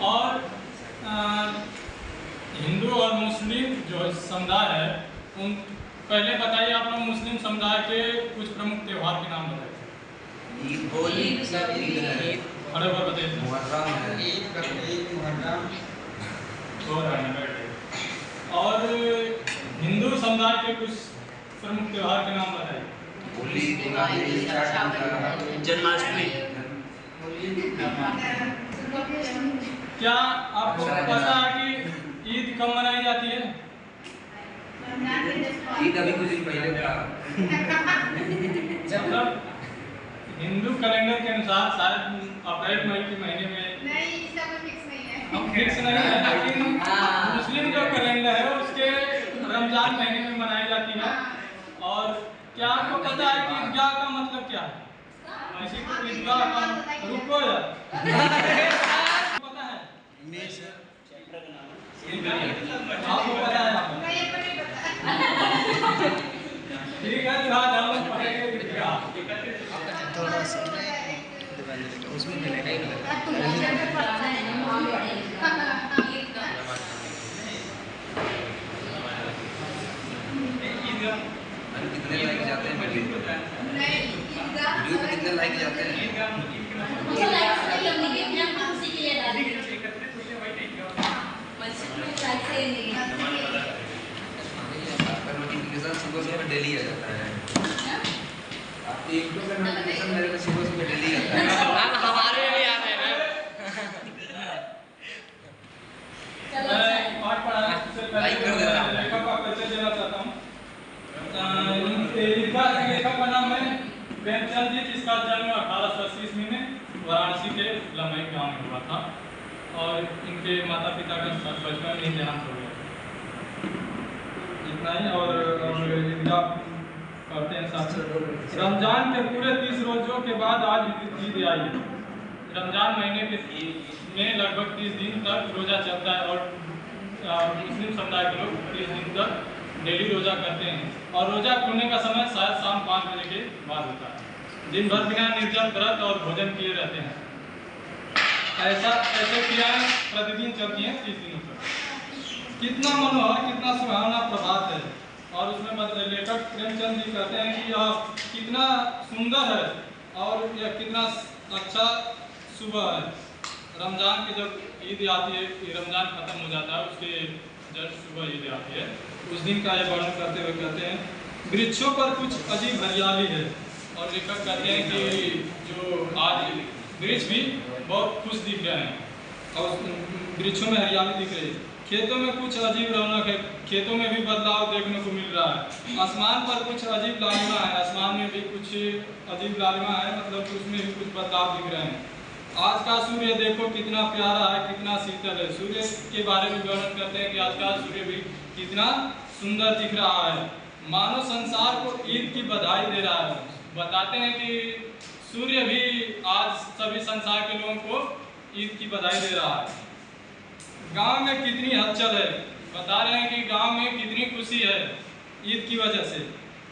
और हिंदू और मुस्लिम जो समुदाय है उन पहले बताइए आप लोग मुस्लिम समुदाय के कुछ प्रमुख त्योहार के नाम बताइए। ईद, होली, अरे बार बताइए। और हिंदू समुदाय के कुछ प्रमुख त्योहार के नाम बताइए। होली, दिवाली, जन्माष्टमी। क्या आपको पता है कि ईद कब मनाई जाती है? ईद अभी कुछ दिन पहले था। मतलब हिंदू कैलेंडर के अनुसार शायद अप्रैल मई के महीने में नहीं, इसका कोई फिक्स नहीं है। फिक्स नहीं है, लेकिन मुस्लिम जो कैलेंडर है उसके रमजान महीने में मनाई जाती है। और क्या आपको पता है कि ईदगाह का मतलब क्या है? किसी को ईदगाह का रुको या पता है? आपको पता है? नहीं, पर नहीं पता। ठीक है, तो आज हम लोग पढ़ेंगे ईदगाह। थोड़ा सा उसमें मिलेगा ही मिलेगा। कितने लाइक जाते हैं वीडियो पे? कितने लाइक जाते हैं? आपका नोटिफिकेशन सुबह डेली आ जाता है। आपके यूट्यूब का नोटिफिकेशन मेरे को सुबह डेली आता है। हमारे भी आ रहे हैं। पाठ पढ़ाने से पहले लेखक का परिचय देना चाहता हूँ। ईदगाह के लेखक का नाम है प्रेमचंद जी, जिसका जन्म 1880 ईस्वी में वाराणसी के लमई गांव में हुआ था और इनके माता पिता का बचपन में देहांत हो गया। इतना ही। और ईदगाह करते हैं साथ। रमजान के पूरे 30 रोजों के बाद आज ईद आई है। रमजान महीने के में लगभग 30 दिन तक रोजा चलता है और मुस्लिम समुदाय के लोग 30 दिन तक डेली रोजा करते हैं। और रोजा खुलने का समय शायद शाम 5 बजे के बाद होता है। दिन भर बिना निर्जल व्रत और भोजन किए रहते हैं। ऐसे क्रियाएं प्रतिदिन चलती हैं 30 दिनों तक। कितना मनोहर, कितना सुहावना प्रभात है। और उसमें लेखक प्रेमचंद जी कहते हैं कि यह कितना सुंदर है और यह कितना अच्छा सुबह है। रमजान की जब ईद आती है, रमजान खत्म हो जाता है, उसके जब सुबह ईद आती है उस दिन का यह वर्णन करते हुए कहते हैं वृक्षों पर कुछ अजीब हरियाली है। और लेखक कहते हैं कि जो आज वृक्ष भी बहुत खुश दिख रहे हैं और वृक्षों में हरियाली दिख रही है। खेतों में कुछ अजीब रौनक है, खेतों में भी बदलाव देखने को मिल रहा है। आसमान पर कुछ अजीब लालिमा है, आसमान में भी कुछ अजीब लालिमा है, मतलब उसमें भी कुछ बदलाव दिख रहे हैं। आज का सूर्य देखो कितना प्यारा है, कितना शीतल है। सूर्य के बारे में वर्णन करते हैं कि आज का सूर्य भी कितना सुंदर दिख रहा है, मानो संसार को ईद की बधाई दे रहा है। बताते हैं कि सूर्य भी आज सभी संसार के लोगों को ईद की बधाई दे रहा है। गांव में कितनी हलचल है, बता रहे हैं कि गांव में कितनी खुशी है ईद की वजह से।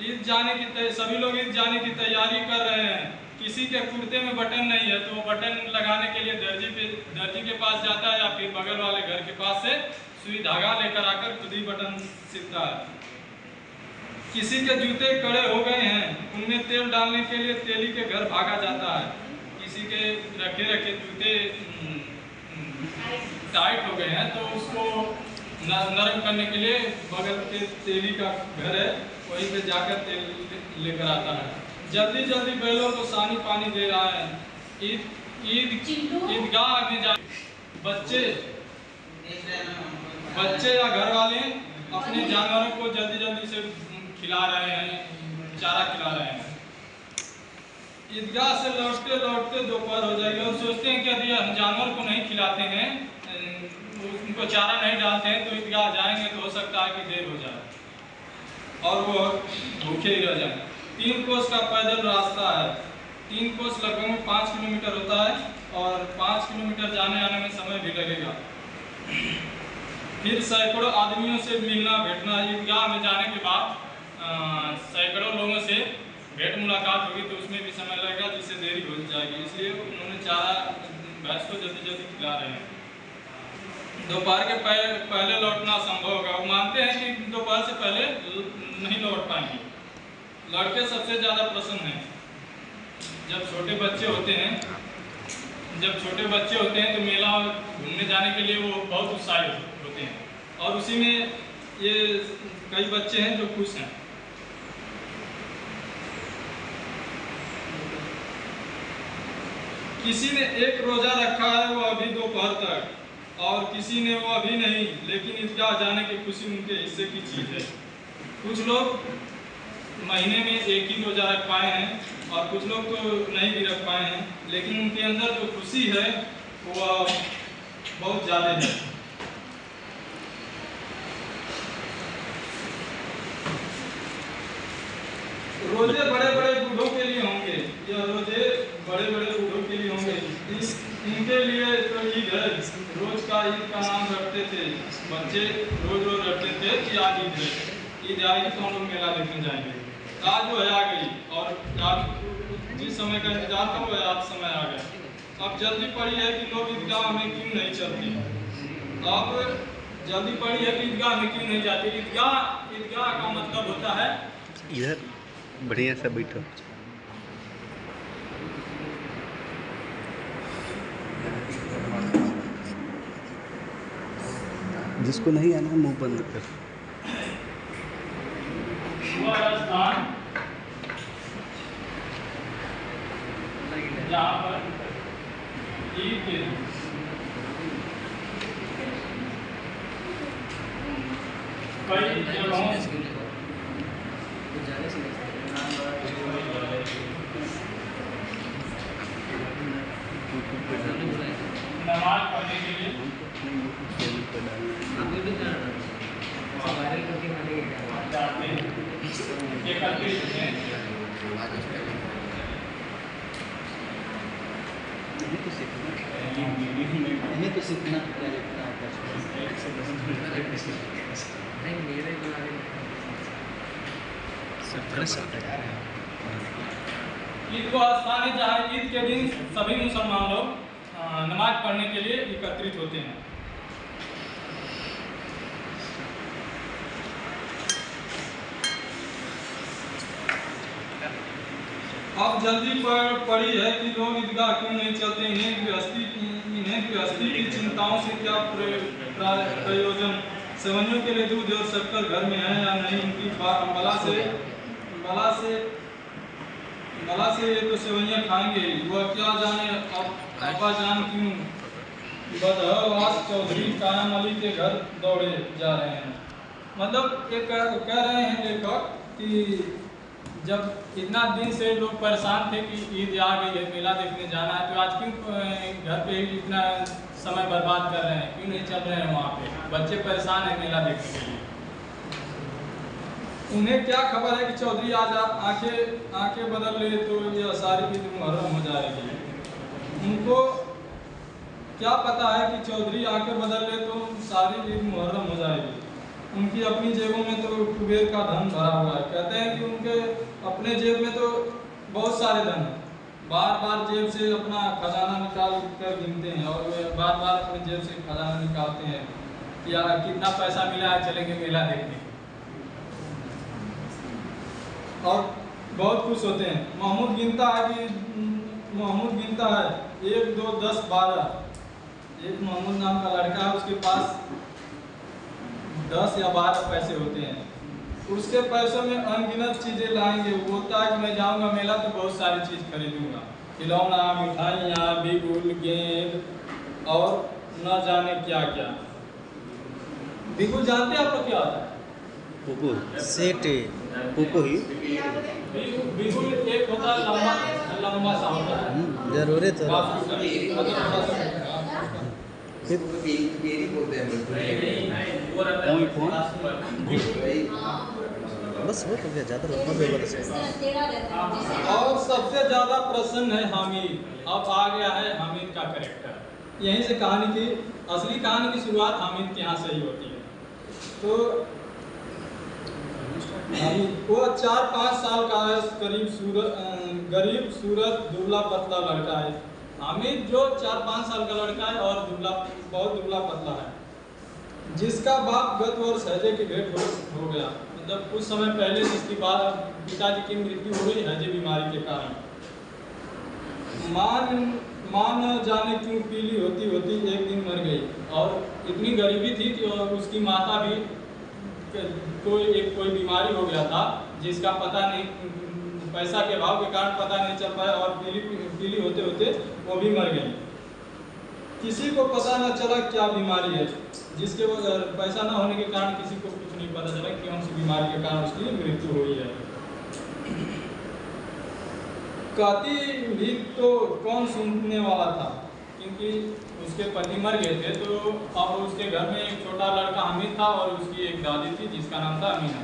ईद जाने की सभी लोग ईद जाने की तैयारी कर रहे हैं। किसी के कुर्ते में बटन नहीं है तो वो बटन लगाने के लिए दर्जी के पास जाता है या फिर बगल वाले घर के पास से सुई धागा लेकर आकर खुद ही बटन सिलता है। किसी के जूते कड़े हो गए हैं, उनमें तेल डालने के लिए तेली के घर भागा जाता है। किसी के रखे जूते टाइट हो गए हैं तो उसको नरम करने के लिए बगल के तेली का घर है, वहीं पे जाकर तेल लेकर आता है। जल्दी जल्दी बैलों को सानी पानी दे रहा है। ईदगाह में जा बच्चे या घर वाले अपने जानवरों को जल्दी जल्दी से खिला रहे हैं, चारा खिला रहे हैं। ईदगाह से लौटते लौटते दोपहर हो जाएगी और सोचते हैं कि यदि हम जानवर को नहीं खिलाते हैं, उनको चारा नहीं डालते हैं तो ईदगाह जाएंगे तो हो सकता है कि देर हो जाए और वो भूखे ही रह जाएं। 3 कोस का पैदल रास्ता है। 3 कोस लगभग 5 किलोमीटर होता है और 5 किलोमीटर जाने आने में समय भी लगेगा। फिर सैकड़ों आदमियों से मिलना भेटना। ईदगाह में जाने के बाद सैकड़ों लोगों से भेंट मुलाकात होगी तो उसमें भी समय लगेगा, जिससे देरी हो जाएगी। इसलिए उन्होंने चारा भैंस को जल्दी जल्दी खिला रहे हैं। दोपहर के पहले लौटना संभव होगा। वो मानते हैं कि दोपहर से पहले नहीं लौट पाएंगे। लड़के सबसे ज़्यादा प्रसन्न हैं। जब छोटे बच्चे होते हैं तो मेला घूमने जाने के लिए वो बहुत उत्साहित होते हैं, और उसी में ये कई बच्चे हैं जो खुश हैं। किसी ने एक रोजा रखा है वो अभी दोपहर तक, और किसी ने वो अभी नहीं, लेकिन ईदगाह जाने की खुशी उनके हिस्से की चीज़ है। कुछ लोग महीने में एक ही रोजा रख पाए हैं, और कुछ लोग तो नहीं भी रख पाए हैं, लेकिन उनके अंदर जो खुशी है वो बहुत ज़्यादा है। रोजे बड़े बड़े बूढ़ों के लिए होंगे, या रोजे बड़े बड़े बूढ़ों के लिए होंगे। इनके लिए तो ईद है। रोज का ईद का नाम रखते थे बच्चे, रोज रखते थे कि आज ईद है, ईद आएगी तो हम लोग मेला देखने जाएंगे। आज वो है आ गई, और आज जिस समय का इंतजार था वो आज समय आ गया। अब जल्दी पड़ी है कि लोग ईदगाह में क्यों नहीं चलते। अब जल्दी पड़ी है कि ईदगाह में क्यों नहीं जाते। ईदगाह का मतलब होता है इधर बढ़िया से बैठो। जिसको नहीं आना मुंह बंद कर। वह स्थान जहाँ पर ईद के दिन कई जगहों नमाज पढ़ने के लिए जाते हैं, एकत्रित होते हैं। इन्हें तो सीखना क्या लगता है। ईद को स्थान है जहाँ ईद के दिन सभी मुसलमान लोग नमाज पढ़ने के लिए एकत्रित होते हैं। अब जल्दी पड़ी है कि लोग ईदगाह क्यों नहीं चलते। इन्हें गृहस्थी की चिंताओं से क्या प्रयोजन। सेवैयों के लिए दूध और शक्कर घर में है या नहीं, उनकी बला से ये तो सेवैयाँ खाएंगे, वह क्या जाने। अब अब्बा जान क्यों बदहवास चौधरी कायम अली के घर दौड़े जा रहे हैं। मतलब ये कह रहे हैं लेखक कि जब इतना दिन से लोग परेशान थे कि ईद आ गई है, मेला देखने जाना है, तो आज क्यों घर पे ही इतना समय बर्बाद कर रहे हैं, क्यों नहीं चल रहे हैं वहाँ पे। बच्चे परेशान हैं मेला देखने के लिए। उन्हें क्या खबर है कि चौधरी आज आंखें बदल ले तो ये सारी ईद मुहर्रम हो जाएगी। उनको क्या पता है कि चौधरी आंखें बदल ले तो सारी ईद मुहर्रम हो जाएगी। उनकी अपनी जेबों में तो कुबेर का धन भरा हुआ है। कहते हैं कि उनके अपने जेब में तो बहुत सारे धन हैं, बार बार जेब से अपना खजाना निकाल कर गिनते हैं, और वे बार बार अपने जेब से खजाना निकालते हैं कि यार कितना पैसा मिला है, चलेंगे मेला देखने, और बहुत खुश होते हैं। महमूद गिनता है 1 2 10 12। एक महमूद नाम का लड़का है, उसके पास 10 या 12 पैसे होते हैं। उसके पैसों में अनगिनत चीज़ें लाएंगे। वो बोलता है कि मैं जाऊंगा मेला तो बहुत सारी चीज़ खरीदूंगा, खिलौना, मिठाइयाँ, बिगुल, गेंद और न जाने क्या क्या। बिगुल जानते हैं आप लोग क्या होता है? पुपू सेट पुपू ही बिगुल एक होता है लंबा सा होता है। जरूर तो बस हो तो गया, ज़्यादा और सबसे ज़्यादा प्रसन्न है हामिद। अब आ गया है हामिद का कैरेक्टर। यहीं से असली कहानी की शुरुआत हामिद के यहाँ से ही होती है। तो वो 4-5 साल का है, करीब गरीब सूरत दुबला पतला लड़का है। हामिद जो 4-5 साल का लड़का है और बहुत दुबला पतला है, जिसका बाप गत वर्ष हैजे की भेंट हो गया। मतलब कुछ समय पहले जिसकी पिताजी की मृत्यु हो गई हैजे बीमारी के कारण। मां न जाने क्यों पीली होती होती एक दिन मर गई, और इतनी गरीबी थी कि उसकी माता भी कोई बीमारी हो गया था, जिसका पता नहीं, पैसा के अभाव के कारण पता नहीं चल पाया, और पीली होते होते वो भी मर गई। किसी को पता न चला क्या बीमारी है, जिसके पैसा न होने के कारण किसी को कुछ नहीं पता चला कौन सी बीमारी के कारण उसकी मृत्यु हुई है। कहती भी तो कौन सुनने वाला था, क्योंकि उसके पति मर गए थे। तो अब उसके घर में एक छोटा लड़का हामिद था और उसकी एक दादी थी जिसका नाम था अमीना।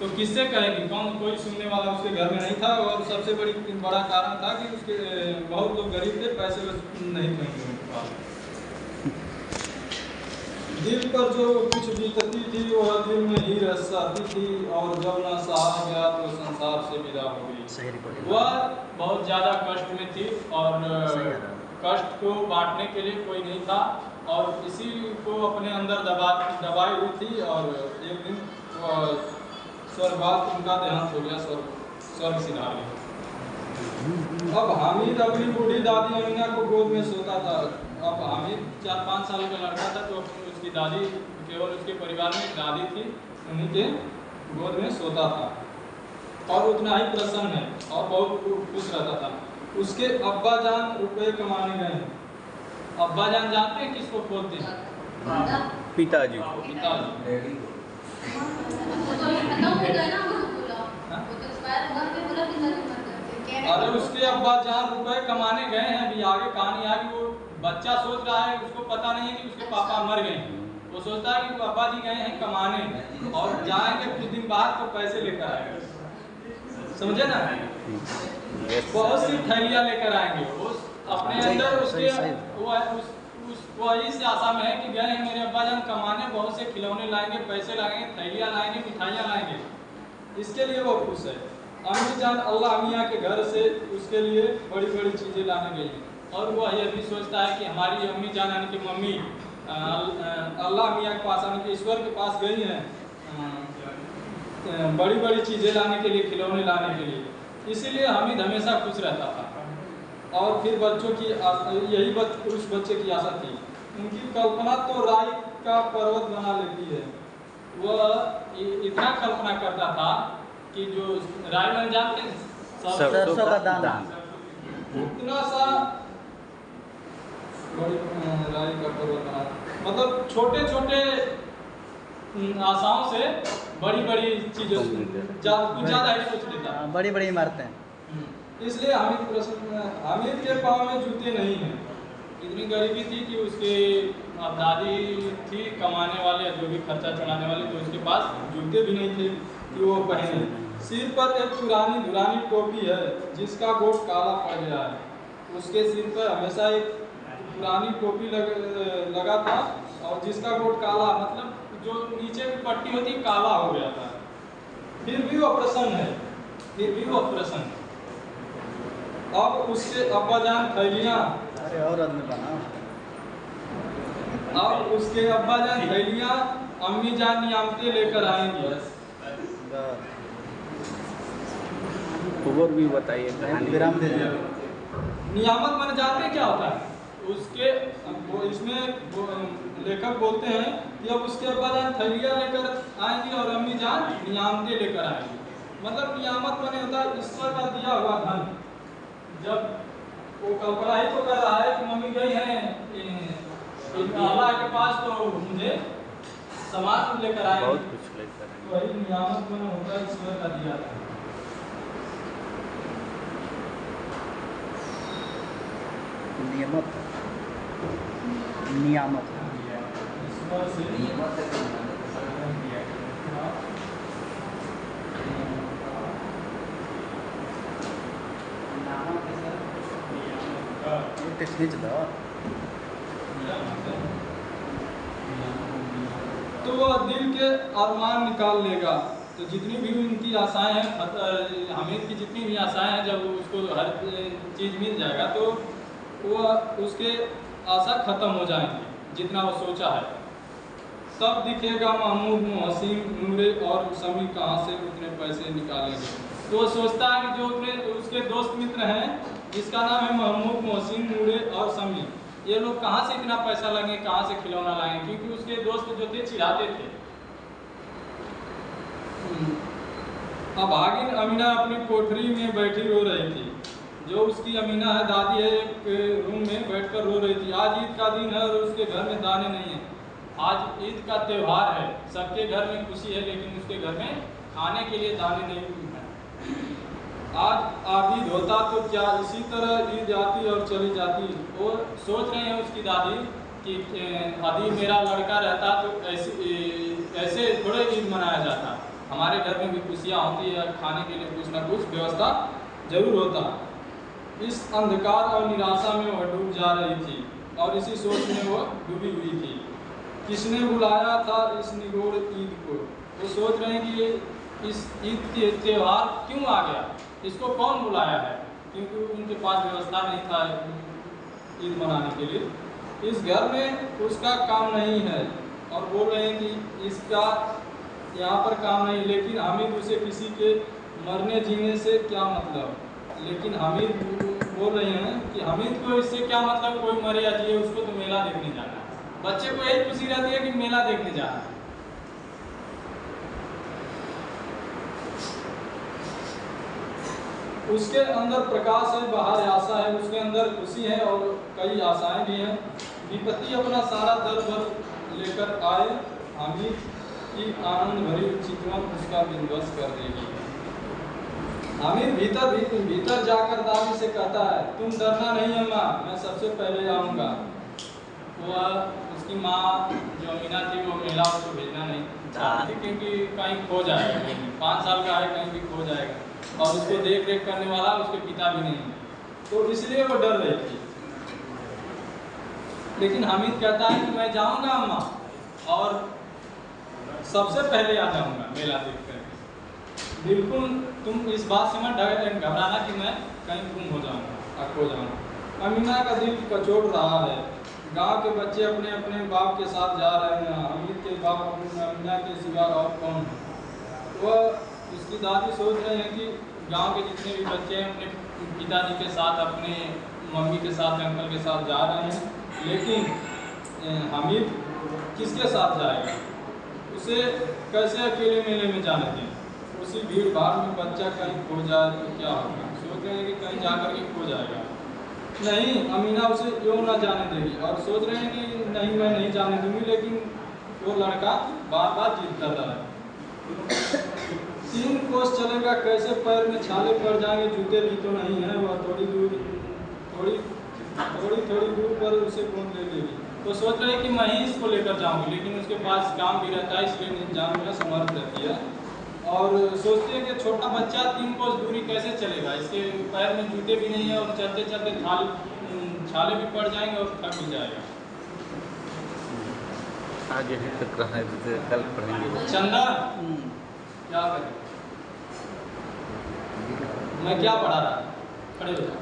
तो किससे कहेगी, कोई सुनने वाला उसके घर में नहीं था। और सबसे बड़ा कारण था कि उसके बहुत लोग गरीब थे, पैसे नहीं थे उनके पास। दिल पर जो कुछ बीतती थी वह दिल में ही रह जाती थी, और जब न सहा गया तो संसार से विदा हो गई। वह बहुत ज़्यादा कष्ट में थी और कष्ट को बांटने के लिए कोई नहीं था, और इसी को अपने अंदर दबाई हुई थी। और एक दिन स्वर्गवास उनका देहांत हो गया, स्वर्ग सिधार गया। अब हामिद अपनी बूढ़ी दादी अमीना को गोद में सोता था। अब हामिद 4-5 साल का लड़का था, तो उसकी दादी, केवल उसके परिवार में एक दादी थी, उन्हीं के गोद में सोता था, और उतना ही प्रसन्न है और बहुत खुश रहता था। उसके अब्बा जान रुपए कमाने गए हैं। अब्बा जान जानते हैं किसको बोलते हैं? पिताजी। पिताजी। अरे उसके अब्बा जान रुपए कमाने गए हैं। अभी आगे कहानी आगे, वो बच्चा सोच रहा है, उसको पता नहीं है कि उसके पापा मर गए। वो सोचता है कि पापा जी गए हैं कमाने, और जाएंगे कुछ दिन बाद तो पैसे लेकर आएंगे, समझे ना। बहुत सी थैलियां लेकर आएंगे। वो अपने अंदर उसके वो इस आशा में है कि गए हैं मेरे अब्बा जान कमाने, बहुत से खिलौने लाएंगे, पैसे लाएंगे, थैलियां लाएंगे, मिठाइयाँ लाएंगे। इसके लिए वो खुश है। अम्मी जान अल्लाह मियाँ के घर से उसके लिए बड़ी बड़ी चीज़ें लाने गई हैं, और वह यह भी सोचता है कि हमारी अम्मी जान यानी कि मम्मी अल्लाह मियाँ के पास यानी कि ईश्वर के पास गई हैं बड़ी बड़ी चीज़ें लाने के लिए, खिलौने लाने के लिए। इसीलिए हामिद हमेशा खुश रहता था। और फिर बच्चों की उस बच्चे की आशा थी। उनकी कल्पना तो राई का पर्वत बना लेती है। वह इतना कल्पना करता था कि जो राई बन जाते हैं, सरसों का दाना, इतना सा बड़ी राई का पर्वत बना, मतलब छोटे छोटे आशाओं से बड़ी बड़ी चीज़ें कुछ ज़्यादा ही सोच लेता है। बड़ी बड़ी इमारतें। इसलिए हामिद के पाँव में जूते नहीं हैं। इतनी गरीबी थी कि उसके दादी थी कमाने वाले, जो भी खर्चा चलाने वाले, तो उसके पास जूते भी नहीं थे कि वो पहने। सिर पर एक पुरानी धुरानी टोपी है जिसका गोट काला पड़ गया है। उसके सिर पर हमेशा एक पुरानी टोपी लगा था, और जिसका गोट काला, मतलब जो नीचे की पट्टी होती काला हो गया था। फिर भी वो प्रसन्न है। अब उसके अब्बा जान थैलियाँ, अरे और आदमी बना। अब उसके अब्बा जान थैलियाँ अम्मी जान नियामतें लेकर आएंगी। और भी बताइए, विराम दे दीजिए। नियामत माने जानते हैं क्या होता है? उसके इसमें लेखक बोलते हैं कि अब उसके अब्बा जान थैलियाँ लेकर आएंगी और अम्मी जान नियामतें लेकर आएंगी। मतलब नियामत माने होता है ईश्वर का दिया हुआ धन। जब वो कल्पना ही तो कर रहा है कि मम्मी गई हैं अल्लाह के पास, तो मुझे सामान लेकर आए, बहुत कुछ लेकर आए। वही नियामत में होता है ईश्वर का दिया था। नियामत ईश्वर से खींच दो। तो वह दिल के अरमान निकाल लेगा तो जितनी भी उनकी आशाएं हैं हामिद की जितनी भी आशाएं हैं, जब उसको हर चीज़ मिल जाएगा तो वो उसके आशा खत्म हो जाएंगी जितना वो सोचा है। तब दिखेगा महमूद, मोहसिन, नूरे और समी कहाँ से उतने पैसे निकालेंगे। तो वो सोचता है कि जो उसके दोस्त मित्र हैं जिसका नाम है महमूद, मोहसिन, नूरे और समी, ये लोग कहाँ से इतना पैसा लाएंगे, कहाँ से खिलौना लाएंगे, क्योंकि उसके दोस्त जो थे चिढ़ाते थे। अब भागिन अमीना अपनी कोठरी में बैठी रो रही थी। जो उसकी अमीना है दादी है, एक रूम में बैठकर रो रही थी। आज ईद का दिन है और उसके घर में दाने नहीं है। आज ईद का त्यौहार है, सबके घर में खुशी है, लेकिन उसके घर में खाने के लिए दाने नहीं है। आज आबिद होता तो क्या इसी तरह ईद आती और चली जाती। वो सोच रहे हैं उसकी दादी कि यदि मेरा लड़का रहता तो ऐसे थोड़े ईद मनाया जाता, हमारे घर में भी खुशियाँ होती है, खाने के लिए कुछ ना कुछ व्यवस्था जरूर होता। इस अंधकार और निराशा में वह डूब जा रही थी और इसी सोच में वह डूबी हुई थी। किसने बुलाया था इस निगोड़ ईद को। वो सोच रहे हैं कि इस ईद के त्यौहार क्यों आ गया, इसको कौन बुलाया है, क्योंकि उनके पास व्यवस्था नहीं था ईद मनाने के लिए। इस घर में उसका काम नहीं है और बोल रहे हैं कि इसका यहाँ पर काम नहीं, लेकिन हामिद उसे किसी के मरने जीने से क्या मतलब। लेकिन हामिद बोल रहे हैं कि हामिद को इससे क्या मतलब, कोई मरे या जिए, उसको तो मेला देखने जाना है। बच्चे को यही खुशी रहती है कि मेला देखने जाना है। उसके अंदर प्रकाश है, बाहर आशा है। उसके अंदर खुशी है और कई आशाएं भी हैं। विपत्ति अपना सारा दर भर लेकर आए, हामिद की आनंद भरी चितवन उसका विध्वंस कर देगी। हामिद भीतर जाकर दादी से कहता है, तुम डरना नहीं अम्मा, मैं सबसे पहले आऊँगा। वह उसकी माँ जो अमीना थी वो मेला उसको भेजना नहीं चाहती थी, क्योंकि कहीं खो जाएगा, 5 साल का है, कहीं भी खो जाएगा और उसको देख रेख करने वाला उसके पिता भी नहीं, तो इसलिए वो डर रही थी। लेकिन हामिद कहता है कि मैं जाऊंगा अम्मा और सबसे पहले आ जाऊंगा मेला देख कर। बिल्कुल तुम इस बात से मत घबराना कि मैं कहीं गुम हो जाऊंगा और खो जाऊंगा। अमीना का दिल कचोट रहा है। गांव के बच्चे अपने अपने बाप के साथ जा रहे हैं। हामिद के बाप अमीना के सिवा और कौन है। वह उसकी दादी सोच रहे हैं कि गांव के जितने भी बच्चे हैं अपने पिताजी के साथ, अपने मम्मी के साथ, अंकल के साथ जा रहे हैं, लेकिन हामिद किसके साथ जाएगा, उसे कैसे अकेले मेले में जाने दें। उसी भीड़ भाड़ में बच्चा कहीं खो जाए तो क्या होगा। सोच रहे हैं कि कहीं जाकर के खो जाएगा। नहीं, अमीना उसे क्यों ना जाने देगी और सोच रहे हैं कि नहीं मैं नहीं जाने दूंगी, लेकिन वो लड़का बार बार जिद कर रहा है। 3 कोस चलेगा कैसे, पैर में छाले पड़ जाएंगे, जूते भी तो नहीं है। वह थोड़ी थोड़ी दूर पर उसे गोद ले लेगी। तो सोच रहे हैं कि मैं ही इसको लेकर जाऊंगी, लेकिन उसके पास काम भी रहता है, इसलिए नहीं जाने में समर्थ रहती है। और सोचते हैं कि छोटा बच्चा 3 कोस दूरी कैसे चलेगा, इसके पैर में जूते भी नहीं है और चलते चलते छाले भी पड़ जाएंगे और थक भी जाएगा। आगे भी तक रहा है तो कल पढ़ेंगे। चंदा क्या करें, मैं क्या पढ़ा रहा, खड़े हो जाओ।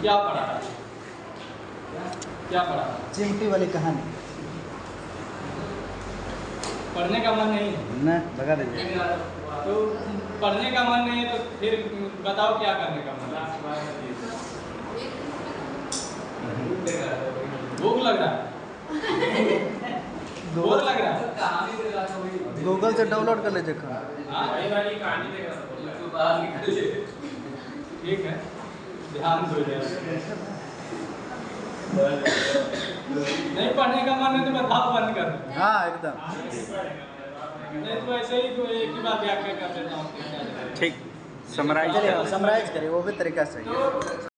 क्या पढ़ा रहा, क्या पढ़ा रहा? चिमटी वाली कहानी। पढ़ने का मन नहीं है ना, लगा दीजिए। तो पढ़ने का मन नहीं है तो फिर बताओ क्या करने का मन है। भूख लग रहा है, बोर लग रहा है, गूगल से डाउनलोड कर लीजिए। हाँ? ठीक है, ध्यान दो। नहीं पढ़ने का मन है तो बताओ, बंद कर। हाँ एकदम। नहीं तो ऐसे ही तो एक ही बात व्याख्या कर देता हूँ। ठीक, समराइज चलिए समराइज करिए, वो भी तरीका सही है।